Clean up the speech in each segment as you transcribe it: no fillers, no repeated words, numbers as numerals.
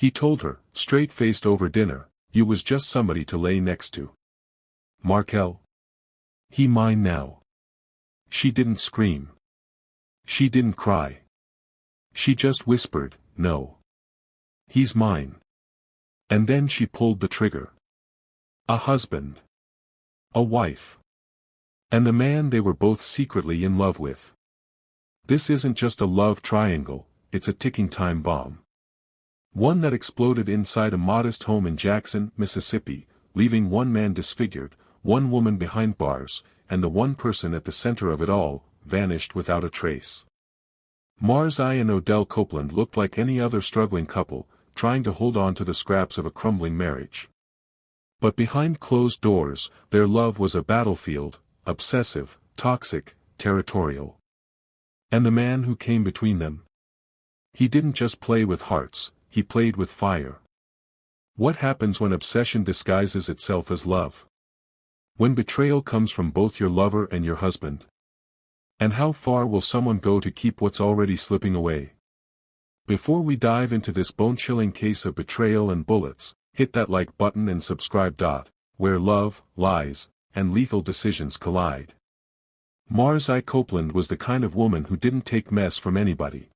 He told her, straight-faced over dinner, "You was just somebody to lay next to." Marquell? He mine now. She didn't scream. She didn't cry. She just whispered, "No. He's mine." And then she pulled the trigger. A husband. A wife. And the man they were both secretly in love with. This isn't just a love triangle, it's a ticking time bomb. One that exploded inside a modest home in Jackson, Mississippi, leaving one man disfigured, one woman behind bars, and the one person at the center of it all, vanished without a trace. Marsaye and Odell Copeland looked like any other struggling couple, trying to hold on to the scraps of a crumbling marriage. But behind closed doors, their love was a battlefield, obsessive, toxic, territorial. And the man who came between them? He didn't just play with hearts, he played with fire. What happens when obsession disguises itself as love? When betrayal comes from both your lover and your husband? And how far will someone go to keep what's already slipping away? Before we dive into this bone-chilling case of betrayal and bullets, hit that like button and subscribe. Where love, lies, and lethal decisions collide. Marsaye Copeland was the kind of woman who didn't take mess from anybody.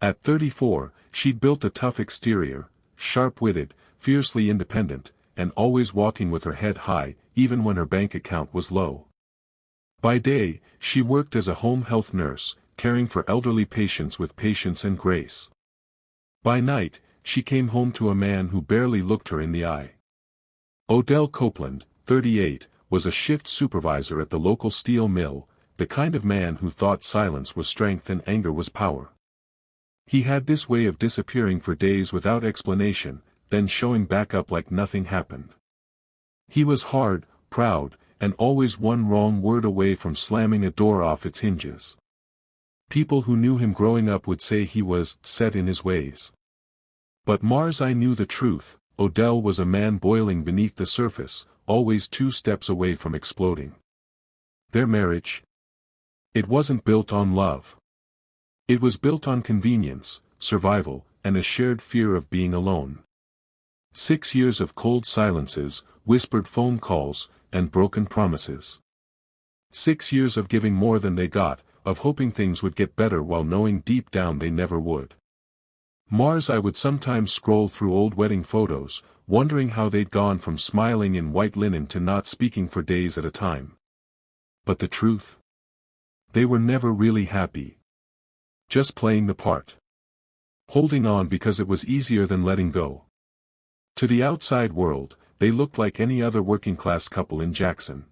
At 34, she'd built a tough exterior, sharp-witted, fiercely independent, and always walking with her head high, even when her bank account was low. By day, she worked as a home health nurse, caring for elderly patients with patience and grace. By night, she came home to a man who barely looked her in the eye. Odell Copeland, 38, was a shift supervisor at the local steel mill, the kind of man who thought silence was strength and anger was power. He had this way of disappearing for days without explanation, then showing back up like nothing happened. He was hard, proud, and always one wrong word away from slamming a door off its hinges. People who knew him growing up would say he was set in his ways. But Marsaye knew the truth. Odell was a man boiling beneath the surface, always 2 steps away from exploding. Their marriage? It wasn't built on love. It was built on convenience, survival, and a shared fear of being alone. 6 years of cold silences, whispered phone calls, and broken promises. 6 years of giving more than they got, of hoping things would get better while knowing deep down they never would. Marsaye would sometimes scroll through old wedding photos, wondering how they'd gone from smiling in white linen to not speaking for days at a time. But the truth? They were never really happy. Just playing the part. Holding on because it was easier than letting go. To the outside world, they looked like any other working-class couple in Jackson.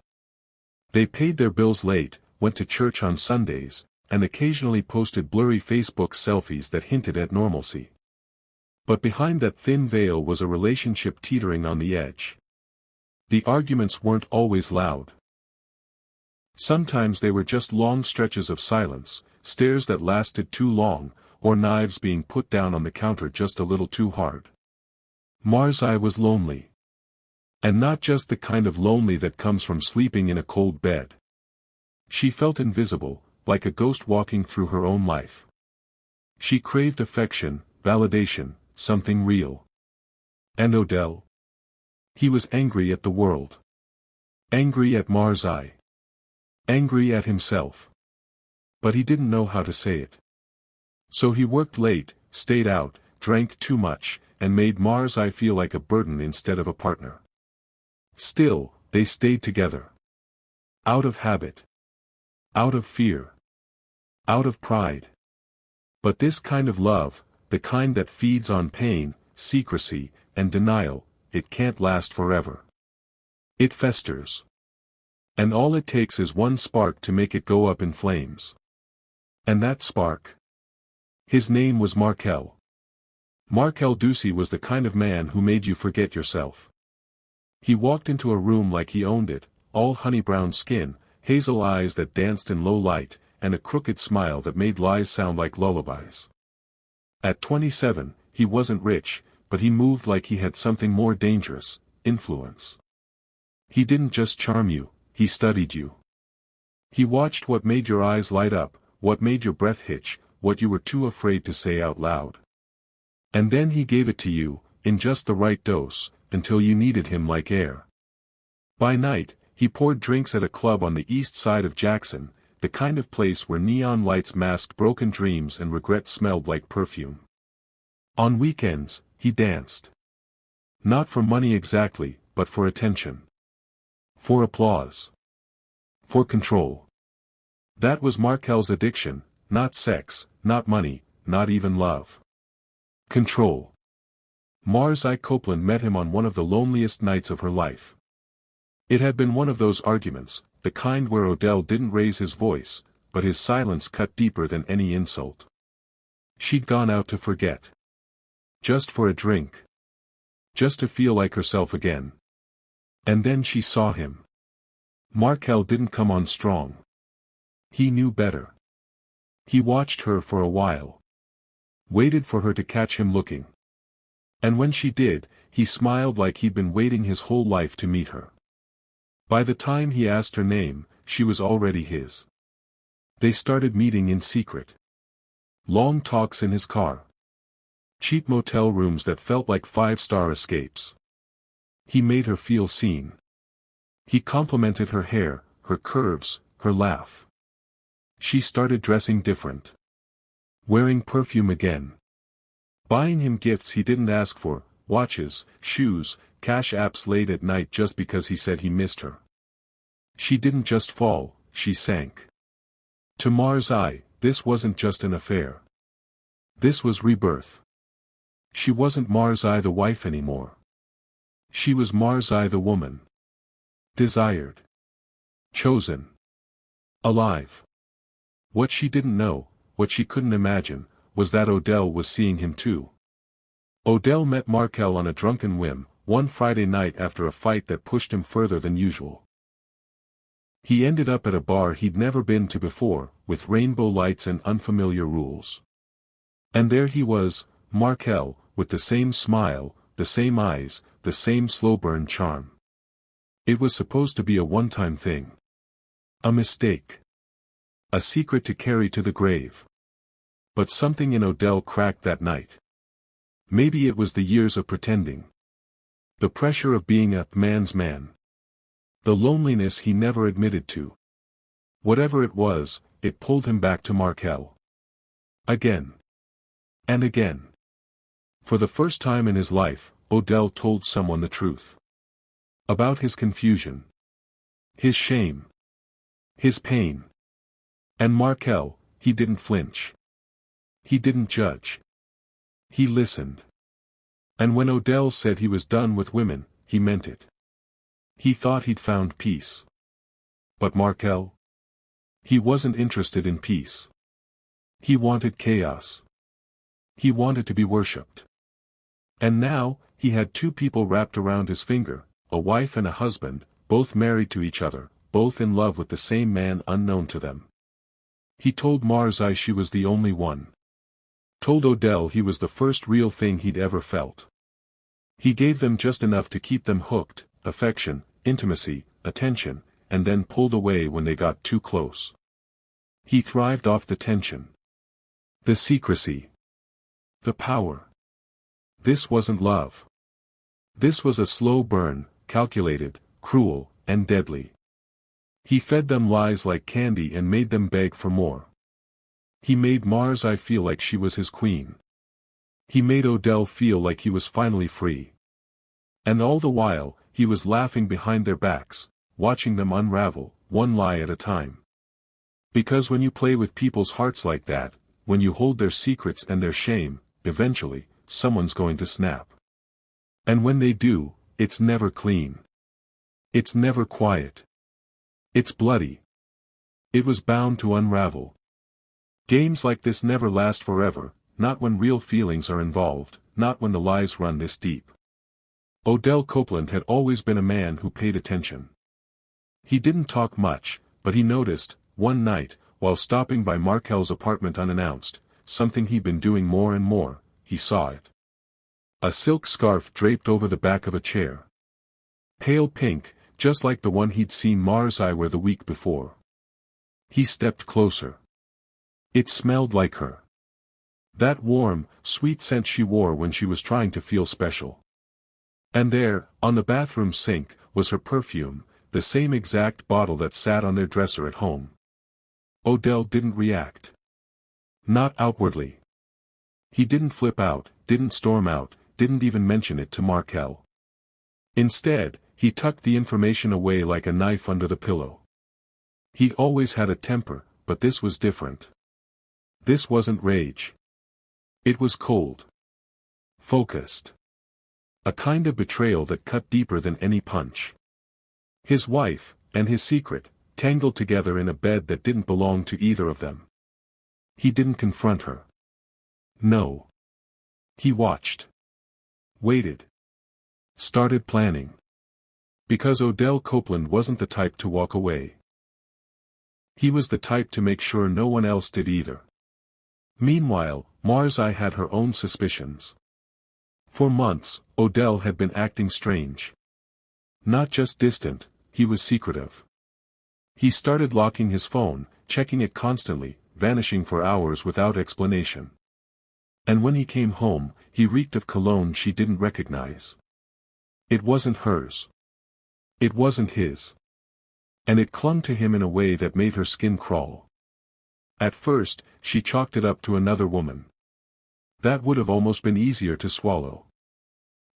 They paid their bills late, went to church on Sundays, and occasionally posted blurry Facebook selfies that hinted at normalcy. But behind that thin veil was a relationship teetering on the edge. The arguments weren't always loud. Sometimes they were just long stretches of silence, stares that lasted too long, or knives being put down on the counter just a little too hard. Marsaye was lonely. And not just the kind of lonely that comes from sleeping in a cold bed. She felt invisible, like a ghost walking through her own life. She craved affection, validation, something real. And Odell? He was angry at the world. Angry at Marsaye. Angry at himself. But he didn't know how to say it. So he worked late, stayed out, drank too much, and made Marsaye feel like a burden instead of a partner. Still, they stayed together. Out of habit. Out of fear. Out of pride. But this kind of love, the kind that feeds on pain, secrecy, and denial, it can't last forever. It festers. And all it takes is one spark to make it go up in flames. And that spark? His name was Marquell. Marquell Ducey was the kind of man who made you forget yourself. He walked into a room like he owned it, all honey-brown skin, hazel eyes that danced in low light, and a crooked smile that made lies sound like lullabies. At 27, he wasn't rich, but he moved like he had something more dangerous, influence. He didn't just charm you, he studied you. He watched what made your eyes light up, what made your breath hitch, what you were too afraid to say out loud. And then he gave it to you, in just the right dose, until you needed him like air. By night, he poured drinks at a club on the east side of Jackson, the kind of place where neon lights masked broken dreams and regret smelled like perfume. On weekends, he danced. Not for money exactly, but for attention. For applause. For control. That was Markell's addiction, not sex, not money, not even love. Control. Marsaye Copeland met him on one of the loneliest nights of her life. It had been one of those arguments, the kind where Odell didn't raise his voice, but his silence cut deeper than any insult. She'd gone out to forget. Just for a drink. Just to feel like herself again. And then she saw him. Marquell didn't come on strong. He knew better. He watched her for a while. Waited for her to catch him looking. And when she did, he smiled like he'd been waiting his whole life to meet her. By the time he asked her name, she was already his. They started meeting in secret. Long talks in his car. Cheap motel rooms that felt like five-star escapes. He made her feel seen. He complimented her hair, her curves, her laugh. She started dressing different. Wearing perfume again. Buying him gifts he didn't ask for, watches, shoes, cash apps late at night just because he said he missed her. She didn't just fall, she sank. To Marsaye, this wasn't just an affair. This was rebirth. She wasn't Marsaye the wife anymore. She was Marsaye the woman. Desired. Chosen. Alive. What she didn't know, what she couldn't imagine, was that Odell was seeing him too. Odell met Marquell on a drunken whim, one Friday night after a fight that pushed him further than usual. He ended up at a bar he'd never been to before, with rainbow lights and unfamiliar rules. And there he was, Marquell, with the same smile, the same eyes, the same slow-burn charm. It was supposed to be a one-time thing. A mistake. A secret to carry to the grave. But something in Odell cracked that night. Maybe it was the years of pretending. The pressure of being a man's man. The loneliness he never admitted to. Whatever it was, it pulled him back to Marquell. Again. And again. For the first time in his life, Odell told someone the truth. About his confusion. His shame. His pain. And Marquell, he didn't flinch. He didn't judge. He listened. And when Odell said he was done with women, he meant it. He thought he'd found peace. But Marquell? He wasn't interested in peace. He wanted chaos. He wanted to be worshipped. And now, he had two people wrapped around his finger, a wife and a husband, both married to each other, both in love with the same man unknown to them. He told Marsaye she was the only one. Told Odell he was the first real thing he'd ever felt. He gave them just enough to keep them hooked, affection, intimacy, attention, and then pulled away when they got too close. He thrived off the tension. The secrecy. The power. This wasn't love. This was a slow burn, calculated, cruel, and deadly. He fed them lies like candy and made them beg for more. He made Marsaye feel like she was his queen. He made Odell feel like he was finally free. And all the while, he was laughing behind their backs, watching them unravel, one lie at a time. Because when you play with people's hearts like that, when you hold their secrets and their shame, eventually, someone's going to snap. And when they do, it's never clean. It's never quiet. It's bloody. It was bound to unravel. Games like this never last forever, not when real feelings are involved, not when the lies run this deep. Odell Copeland had always been a man who paid attention. He didn't talk much, but he noticed, one night, while stopping by Marquell's apartment unannounced, something he'd been doing more and more. He saw it. A silk scarf draped over the back of a chair. Pale pink, just like the one he'd seen Marsaye wear the week before. He stepped closer. It smelled like her. That warm, sweet scent she wore when she was trying to feel special. And there, on the bathroom sink, was her perfume, the same exact bottle that sat on their dresser at home. Odell didn't react. Not outwardly. He didn't flip out, didn't storm out, didn't even mention it to Marquell. Instead, he tucked the information away like a knife under the pillow. He'd always had a temper, but this was different. This wasn't rage. It was cold. Focused. A kind of betrayal that cut deeper than any punch. His wife, and his secret, tangled together in a bed that didn't belong to either of them. He didn't confront her. No. He watched. Waited. Started planning. Because Odell Copeland wasn't the type to walk away. He was the type to make sure no one else did either. Meanwhile, Marsaye had her own suspicions. For months, Odell had been acting strange. Not just distant, he was secretive. He started locking his phone, checking it constantly, vanishing for hours without explanation. And when he came home, he reeked of cologne she didn't recognize. It wasn't hers. It wasn't his. And it clung to him in a way that made her skin crawl. At first, she chalked it up to another woman. That would have almost been easier to swallow.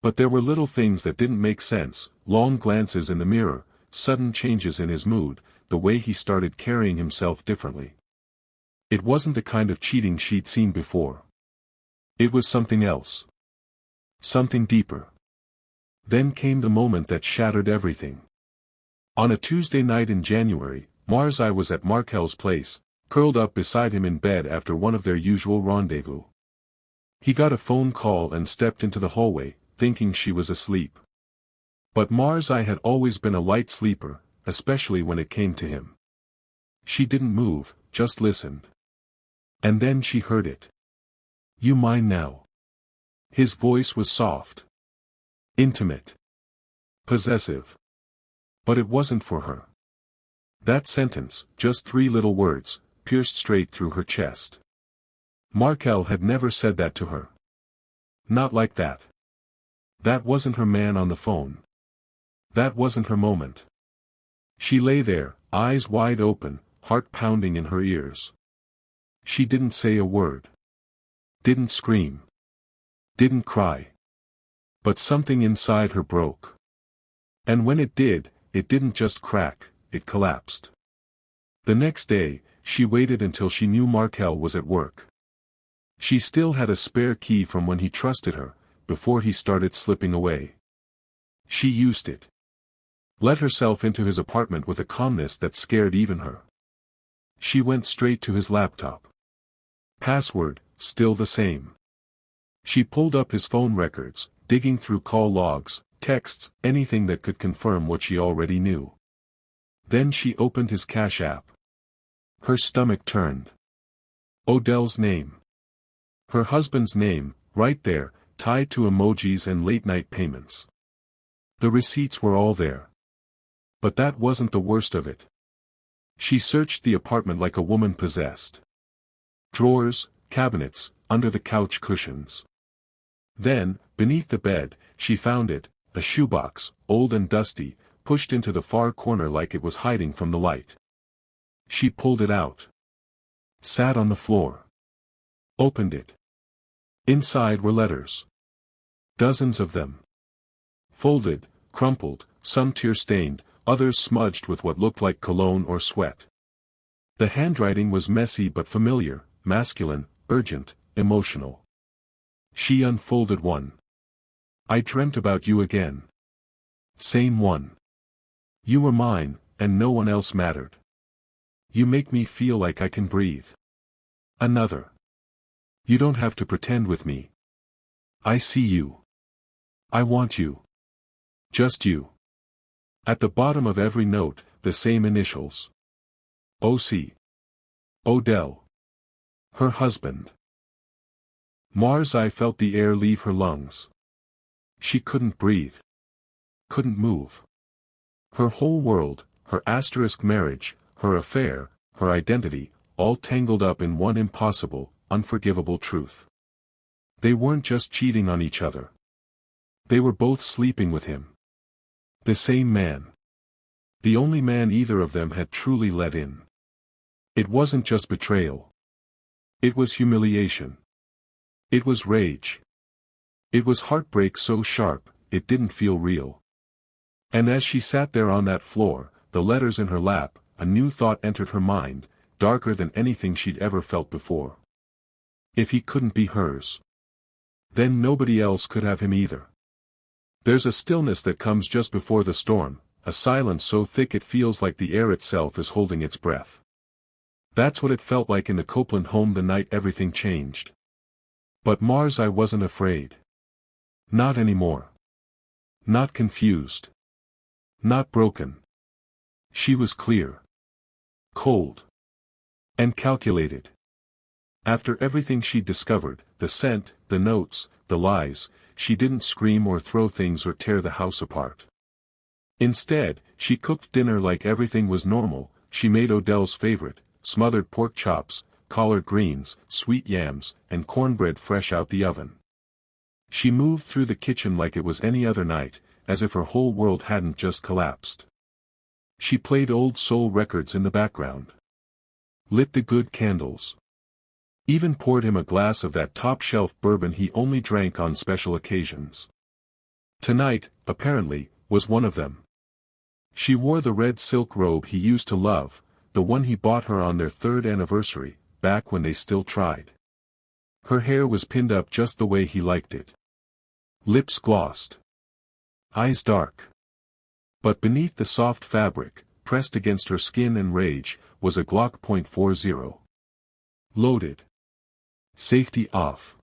But there were little things that didn't make sense, long glances in the mirror, sudden changes in his mood, the way he started carrying himself differently. It wasn't the kind of cheating she'd seen before. It was something else. Something deeper. Then came the moment that shattered everything. On a Tuesday night in January, Marsaye was at Marquell's place, curled up beside him in bed after one of their usual rendezvous. He got a phone call and stepped into the hallway, thinking she was asleep. But Marsaye had always been a light sleeper, especially when it came to him. She didn't move, just listened. And then she heard it. "You mine now?" His voice was soft. Intimate. Possessive. But it wasn't for her. That sentence, just 3 little words, pierced straight through her chest. Marquell had never said that to her. Not like that. That wasn't her man on the phone. That wasn't her moment. She lay there, eyes wide open, heart pounding in her ears. She didn't say a word. Didn't scream. Didn't cry. But something inside her broke. And when it did, it didn't just crack, it collapsed. The next day, she waited until she knew Marquell was at work. She still had a spare key from when he trusted her, before he started slipping away. She used it. Let herself into his apartment with a calmness that scared even her. She went straight to his laptop. Password, still the same. She pulled up his phone records, digging through call logs, texts, anything that could confirm what she already knew. Then she opened his Cash App. Her stomach turned. Odell's name. Her husband's name, right there, tied to emojis and late-night payments. The receipts were all there. But that wasn't the worst of it. She searched the apartment like a woman possessed. Drawers, cabinets, under the couch cushions. Then, beneath the bed, she found it, a shoebox, old and dusty, pushed into the far corner like it was hiding from the light. She pulled it out. Sat on the floor. Opened it. Inside were letters. Dozens of them. Folded, crumpled, some tear-stained, others smudged with what looked like cologne or sweat. The handwriting was messy but familiar, masculine, urgent, emotional. She unfolded one. "I dreamt about you again. Same one. You were mine, and no one else mattered. You make me feel like I can breathe." Another. "You don't have to pretend with me. I see you. I want you. Just you." At the bottom of every note, the same initials. O.C. Odell. Her husband. Marsaye felt the air leave her lungs. She couldn't breathe. Couldn't move. Her whole world, her asterisk marriage, her affair, her identity, all tangled up in one impossible, unforgivable truth. They weren't just cheating on each other. They were both sleeping with him. The same man. The only man either of them had truly let in. It wasn't just betrayal. It was humiliation. It was rage. It was heartbreak so sharp, it didn't feel real. And as she sat there on that floor, the letters in her lap, a new thought entered her mind, darker than anything she'd ever felt before. If he couldn't be hers, then nobody else could have him either. There's a stillness that comes just before the storm, a silence so thick it feels like the air itself is holding its breath. That's what it felt like in the Copeland home the night everything changed. But Marsaye wasn't afraid. Not anymore. Not confused. Not broken. She was clear. Cold. And calculated. After everything she'd discovered, the scent, the notes, the lies, she didn't scream or throw things or tear the house apart. Instead, she cooked dinner like everything was normal. She made Odell's favorite, smothered pork chops, collard greens, sweet yams, and cornbread fresh out the oven. She moved through the kitchen like it was any other night, as if her whole world hadn't just collapsed. She played old soul records in the background. Lit the good candles. Even poured him a glass of that top-shelf bourbon he only drank on special occasions. Tonight, apparently, was one of them. She wore the red silk robe he used to love, the one he bought her on their 3rd anniversary, back when they still tried. Her hair was pinned up just the way he liked it. Lips glossed. Eyes dark. But beneath the soft fabric, pressed against her skin and rage, was a Glock .40. Loaded. Safety off.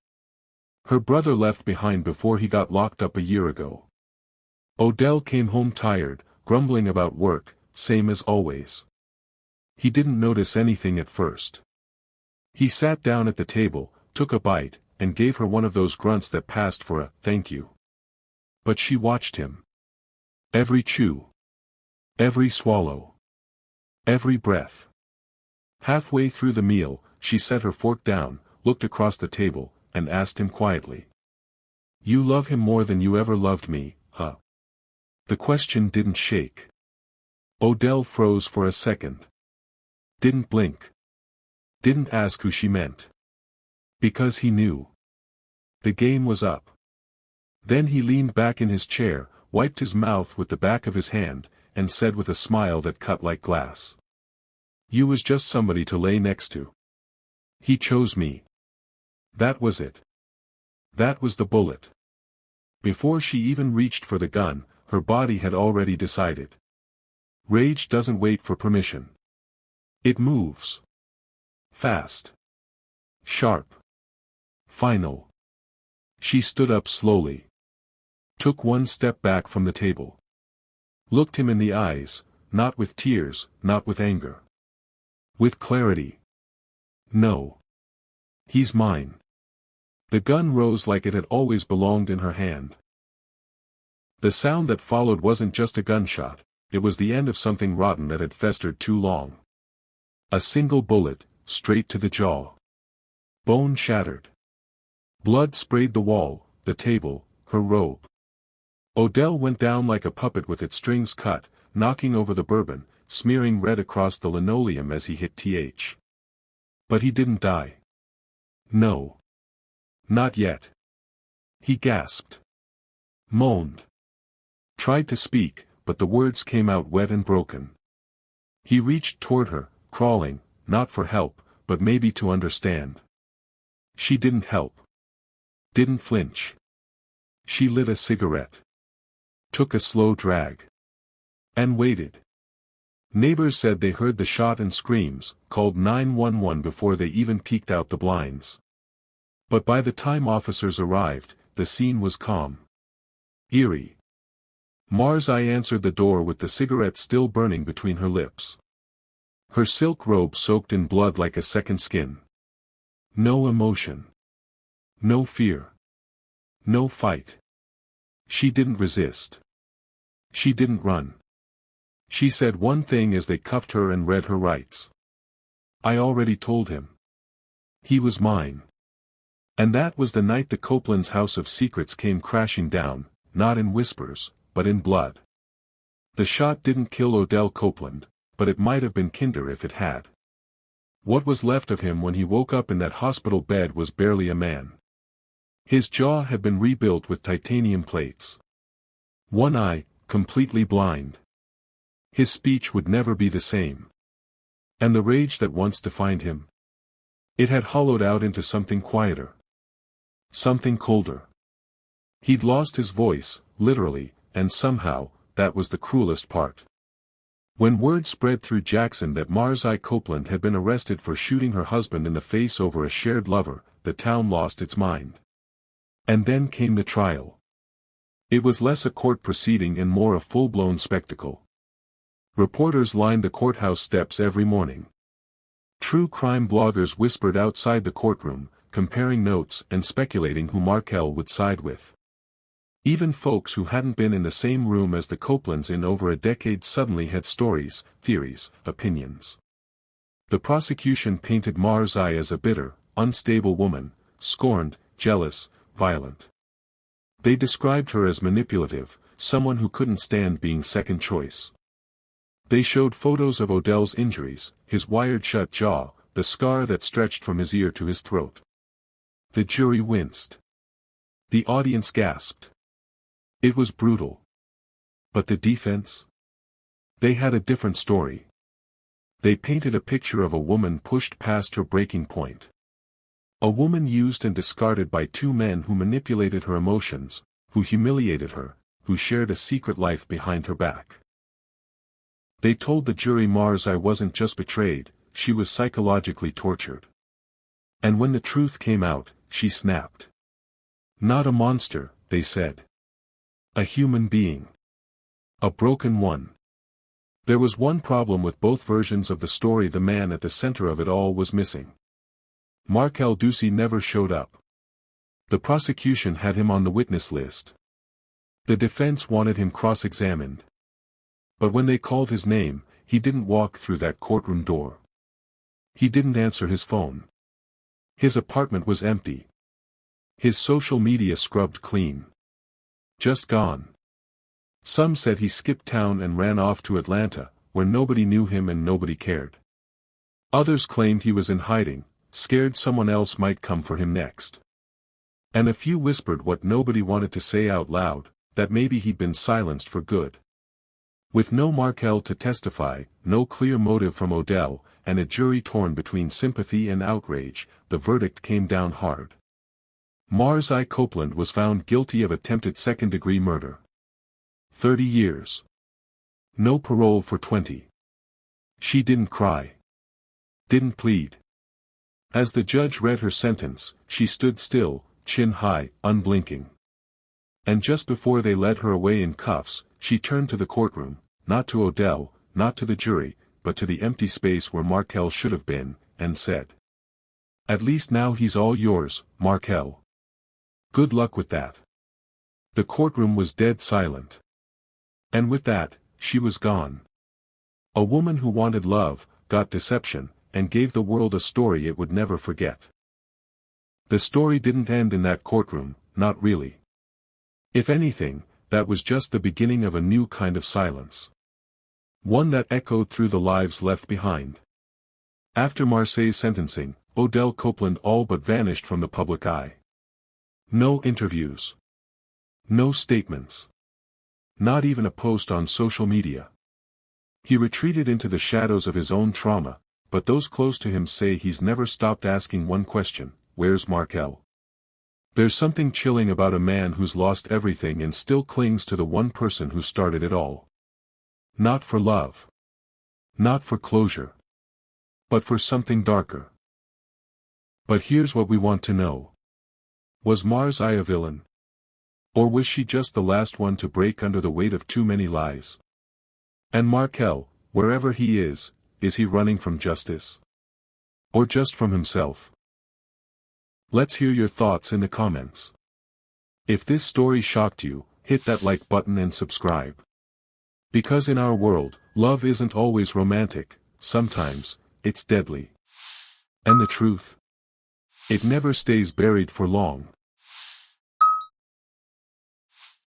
Her brother left behind before he got locked up a year ago. Odell came home tired, grumbling about work, same as always. He didn't notice anything at first. He sat down at the table, took a bite, and gave her one of those grunts that passed for a thank you. But she watched him. Every chew. Every swallow. Every breath. Halfway through the meal, she set her fork down, looked across the table, and asked him quietly. You love him more than you ever loved me, huh? The question didn't shake. Odell froze for a second. Didn't blink. Didn't ask who she meant. Because he knew. The game was up. Then he leaned back in his chair, wiped his mouth with the back of his hand, and said with a smile that cut like glass. You was just somebody to lay next to. He chose me. That was it. That was the bullet. Before she even reached for the gun, her body had already decided. Rage doesn't wait for permission. It moves. Fast. Sharp. Final. She stood up slowly. Took one step back from the table. Looked him in the eyes, not with tears, not with anger. With clarity. No. He's mine. The gun rose like it had always belonged in her hand. The sound that followed wasn't just a gunshot, it was the end of something rotten that had festered too long. A single bullet, straight to the jaw. Bone shattered. Blood sprayed the wall, the table, her robe. Odell went down like a puppet with its strings cut, knocking over the bourbon, smearing red across the linoleum as he hit TH. But he didn't die. No. Not yet. He gasped. Moaned. Tried to speak, but the words came out wet and broken. He reached toward her, crawling, not for help, but maybe to understand. She didn't help. Didn't flinch. She lit a cigarette. Took a slow drag. And waited. Neighbors said they heard the shot and screams, called 911 before they even peeked out the blinds. But by the time officers arrived, the scene was calm. Eerie. Marsaye answered the door with the cigarette still burning between her lips. Her silk robe soaked in blood like a second skin. No emotion. No fear. No fight. She didn't resist. She didn't run. She said one thing as they cuffed her and read her rights. I already told him. He was mine. And that was the night the Copeland's house of secrets came crashing down, not in whispers, but in blood. The shot didn't kill Odell Copeland, but it might have been Kinder if it had. What was left of him when he woke up in that hospital bed was barely a man. His jaw had been rebuilt with titanium plates. One eye, completely blind. His speech would never be the same. And the rage that once defined him? It had hollowed out into something quieter. Something colder. He'd lost his voice, literally, and somehow, that was the cruelest part. When word spread through Jackson that Marsaye Copeland had been arrested for shooting her husband in the face over a shared lover, the town lost its mind. And then came the trial. It was less a court proceeding and more a full-blown spectacle. Reporters lined the courthouse steps every morning. True crime bloggers whispered outside the courtroom, comparing notes and speculating who Marquell would side with. Even folks who hadn't been in the same room as the Copelands in over a decade suddenly had stories, theories, opinions. The prosecution painted Marsaye as a bitter, unstable woman, scorned, jealous, violent. They described her as manipulative, someone who couldn't stand being second choice. They showed photos of Odell's injuries, his wired-shut jaw, the scar that stretched from his ear to his throat. The jury winced. The audience gasped. It was brutal. But the defense? They had a different story. They painted a picture of a woman pushed past her breaking point. A woman used and discarded by two men who manipulated her emotions, who humiliated her, who shared a secret life behind her back. They told the jury Marsaye wasn't just betrayed, she was psychologically tortured. And when the truth came out, she snapped. Not a monster, they said. A human being. A broken one. There was one problem with both versions of the story: the man at the center of it all was missing. Marquell never showed up. The prosecution had him on the witness list. The defense wanted him cross-examined. But when they called his name, he didn't walk through that courtroom door. He didn't answer his phone. His apartment was empty. His social media scrubbed clean. Just gone. Some said he skipped town and ran off to Atlanta, where nobody knew him and nobody cared. Others claimed he was in hiding, scared someone else might come for him next. And a few whispered what nobody wanted to say out loud, that maybe he'd been silenced for good. With no Marquell to testify, no clear motive from Odell, and a jury torn between sympathy and outrage, the verdict came down hard. Marsaye Copeland was found guilty of attempted second-degree murder. 30 years. No parole for 20. She didn't cry. Didn't plead. As the judge read her sentence, she stood still, chin high, unblinking. And just before they led her away in cuffs, she turned to the courtroom, not to Odell, not to the jury, but to the empty space where Marquell should have been, and said, "At least now he's all yours, Marquell. Good luck with that." The courtroom was dead silent. And with that, she was gone. A woman who wanted love, got deception, and gave the world a story it would never forget. The story didn't end in that courtroom, not really. If anything, that was just the beginning of a new kind of silence. One that echoed through the lives left behind. After Marsaye's sentencing, Odell Copeland all but vanished from the public eye. No interviews. No statements. Not even a post on social media. He retreated into the shadows of his own trauma, but those close to him say he's never stopped asking one question: where's Marquell? There's something chilling about a man who's lost everything and still clings to the one person who started it all. Not for love. Not for closure. But for something darker. But here's what we want to know. Was Marsaye a villain? Or was she just the last one to break under the weight of too many lies? And Marquell, wherever he is he running from justice? Or just from himself? Let's hear your thoughts in the comments. If this story shocked you, hit that like button and subscribe. Because in our world, love isn't always romantic, sometimes, it's deadly. And the truth? It never stays buried for long.